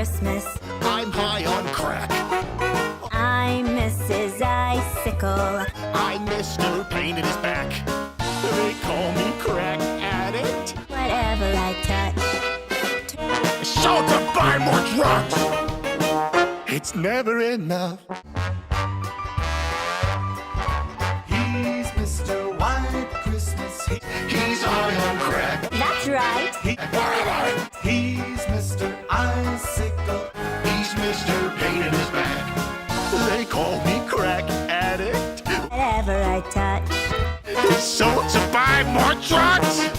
Christmas. I'm high on crack. I'm Mrs. Icicle. I'm Mr. Pain in his back. They call me crack addict. Whatever I touch. So to buy more drugs. It's never enough. He's Mr. White Christmas. He's high on crack. That's right. He's Mr. Icicle. He's Mr. Pain in his back. They call me crack addict. Whatever I touch. So to buy more drugs.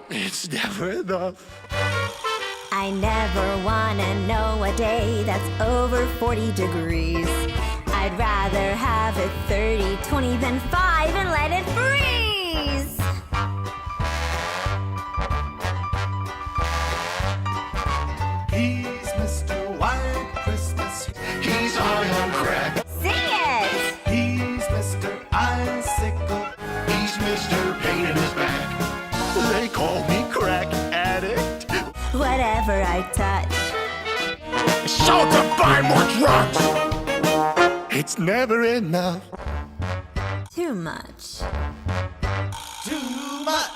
It's never enough. I never wanna know a day that's over 40 degrees. I'd rather have it 30, 20 than 5 and let it freeze. He's Mr. White Christmas. He's high on crack. Sing it! He's Mr. Icicle. He's Mr. Pain in his back. They call me crack addict. Whatever I touch. So to buy more drugs. It's never enough. Too much. Too much.